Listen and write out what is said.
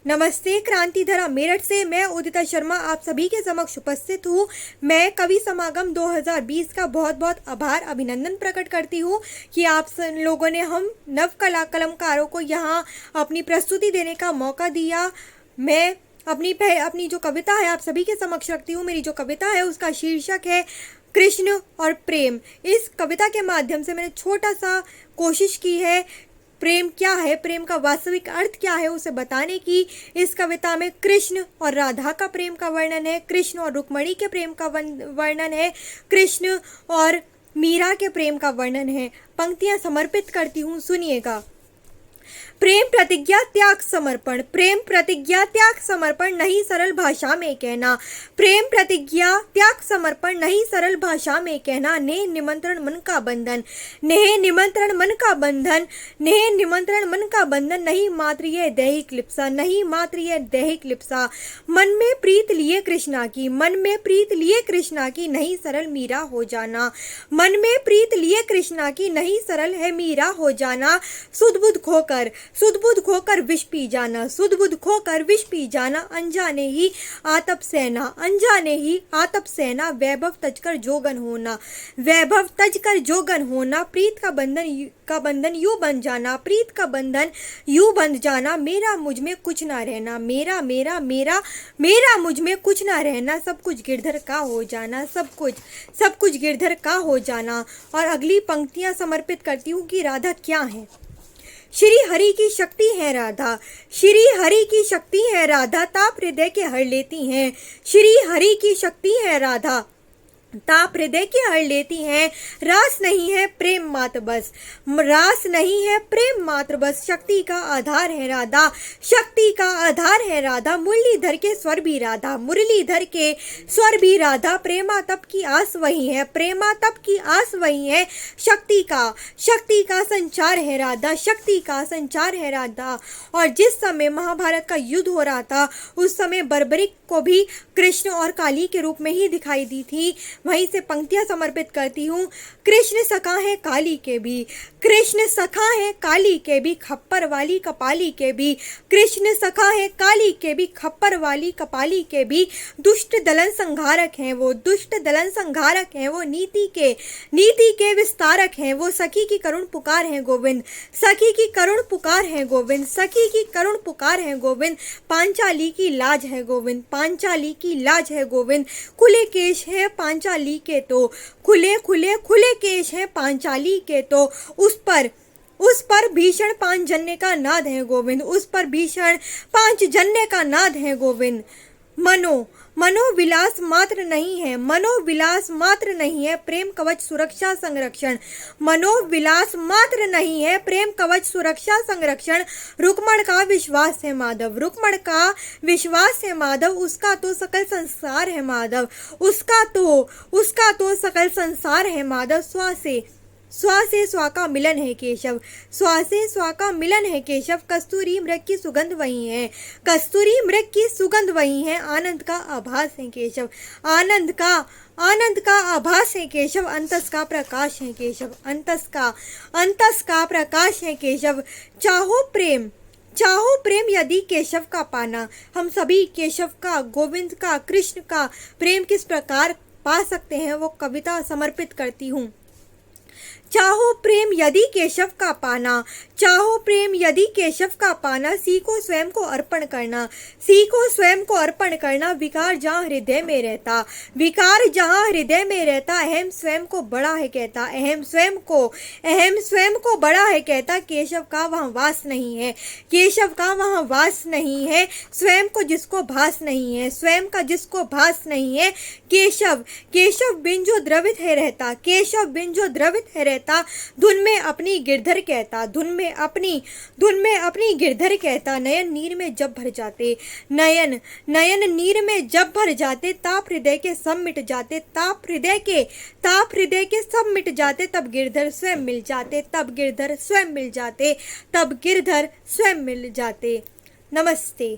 नमस्ते, क्रांतिधरा मेरठ से मैं उदिता शर्मा आप सभी के समक्ष उपस्थित हूँ। मैं कवि समागम 2020 का बहुत बहुत आभार अभिनंदन प्रकट करती हूँ कि आप लोगों ने हम नव कलाकारों को यहाँ अपनी प्रस्तुति देने का मौका दिया। मैं अपनी जो कविता है आप सभी के समक्ष रखती हूँ। मेरी जो कविता है उसका शीर्षक है कृष्ण और प्रेम। इस कविता के माध्यम से मैंने छोटा सा कोशिश की है प्रेम क्या है, प्रेम का वास्तविक अर्थ क्या है उसे बताने की। इस कविता में कृष्ण और राधा का प्रेम का वर्णन है, कृष्ण और रुक्मणी के प्रेम का वर्णन है, कृष्ण और मीरा के प्रेम का वर्णन है। पंक्तियां समर्पित करती हूँ, सुनिएगा। प्रेम प्रतिज्ञा त्याग समर्पण, प्रेम प्रतिज्ञा त्याग समर्पण नहीं सरल भाषा में कहना। प्रेम प्रतिज्ञा त्याग समर्पण नहीं सरल भाषा में कहना। नेह निमंत्रण मन का बंधन, नेह निमंत्रण मन का बंधन, नेह निमंत्रण मन का बंधन नहीं मात्र ये दैहिक लिप्सा, नहीं मात्र ये दैहिक लिप्सा। मन में प्रीत लिए कृष्णा की, मन में प्रीत लिए कृष्णा की नहीं सरल मीरा हो जाना। मन में प्रीत लिए कृष्णा की नहीं सरल है मीरा हो जाना। सुध बुध खोकर विष पी जाना, सुध बुध खोकर विष पी जाना। अनजाने ही आतप सेना, अनजाने ही आतप सेना। वैभव तजकर जोगन होना, वैभव तजकर जोगन होना। प्रीत का बंधन यूं बन जाना, प्रीत का बंधन यूं बंध जाना। मेरा मुझ में कुछ ना रहना, मेरा मेरा मेरा मेरा मुझ में कुछ ना रहना। सब कुछ गिरधर का हो जाना, सब कुछ गिरधर का हो जाना। और अगली पंक्तियां समर्पित करती हूँ कि राधा क्या है। श्री हरि की शक्ति है राधा, श्री हरि की शक्ति है राधा। ताप हृदय के हर लेती हैं, श्री हरि की शक्ति है राधा। ताप हृदय के हर लेती हैं। रास नहीं है प्रेम मात्र बस, रास नहीं है प्रेम मात्र बस। शक्ति का आधार है राधा, शक्ति का आधार है राधा। मुरलीधर के स्वर भी राधा, मुरलीधर के स्वर भी राधा। प्रेमा तप की आस वही है, प्रेमा तप की आस वही है। शक्ति का संचार है राधा, शक्ति का संचार है राधा। और जिस समय महाभारत का युद्ध हो रहा था उस समय बर्बरिक को भी कृष्ण और काली के रूप में ही दिखाई दी थी। वहीं से पंक्तियां समर्पित करती हूँ। कृष्ण सखा है काली के भी, कृष्ण सखा है काली के भी। खप्पर वाली कपाली के भी, कृष्ण सखा है काली के भी। खप्पर वाली कपाली के भी। दुष्ट दलन संहारक हैं वो, दुष्ट दलन संहारक हैं वो। नीति के विस्तारक हैं वो। सखी की करुण पुकार है गोविंद, सखी की करुण पुकार है गोविंद, सखी की करुण पुकार है गोविंद। पांचाली की लाज है गोविंद, पांचाली की लाज है गोविंद। खुले केश है पांचाली के तो, खुले केश है पांचाली के तो। उस पर भीषण पांचजन्य का नाद है गोविंद, उस पर भीषण पांचजन्य का नाद है गोविंद। मनोविलास मात्र नहीं है, मनोविलास मात्र नहीं है प्रेम कवच सुरक्षा संरक्षण। मनोविलास मात्र नहीं है प्रेम कवच सुरक्षा संरक्षण। रुक्मण का विश्वास है माधव, रुक्मण का विश्वास है माधव। उसका तो सकल संसार है माधव, उसका तो सकल संसार है माधव। स्वा से स्वा का मिलन है केशव, स्वा से स्वा का मिलन है केशव। कस्तूरी मृग की सुगंध वही है, कस्तूरी मृग की सुगंध वही है। आनंद का आभास है केशव, आनंद का आभास है केशव। अंतस का प्रकाश है केशव, अंतस का प्रकाश है केशव। चाहो प्रेम यदि केशव का पाना। हम सभी केशव का, गोविंद का, कृष्ण का प्रेम किस प्रकार पा सकते हैं वो कविता समर्पित करती हूँ। चाहो प्रेम यदि केशव का पाना, चाहो प्रेम यदि केशव का पाना। सीखो स्वयं को अर्पण करना, सीखो स्वयं को अर्पण करना। विकार जहाँ हृदय में रहता, विकार जहाँ हृदय में रहता। अहम स्वयं को बड़ा है कहता, अहम स्वयं को बड़ा है कहता। केशव का वहाँ वास नहीं है, केशव का वहाँ वास नहीं है। स्वयं को जिसको भास नहीं है, स्वयं का जिसको भास नहीं है। केशव बिन जो द्रवित है रहता, केशव बिन जो द्रवित है रहता। धुन में अपनी गिरधर कहता, धुन में अपनी गिरधर कहता। नयन नीर में जब भर जाते, नयन नीर में जब भर जाते। ताप हृदय के सब मिट जाते, ताप हृदय के सब मिट जाते। तब गिरधर स्वयं मिल जाते, तब गिरधर स्वयं मिल जाते, तब गिरधर स्वयं मिल जाते। नमस्ते।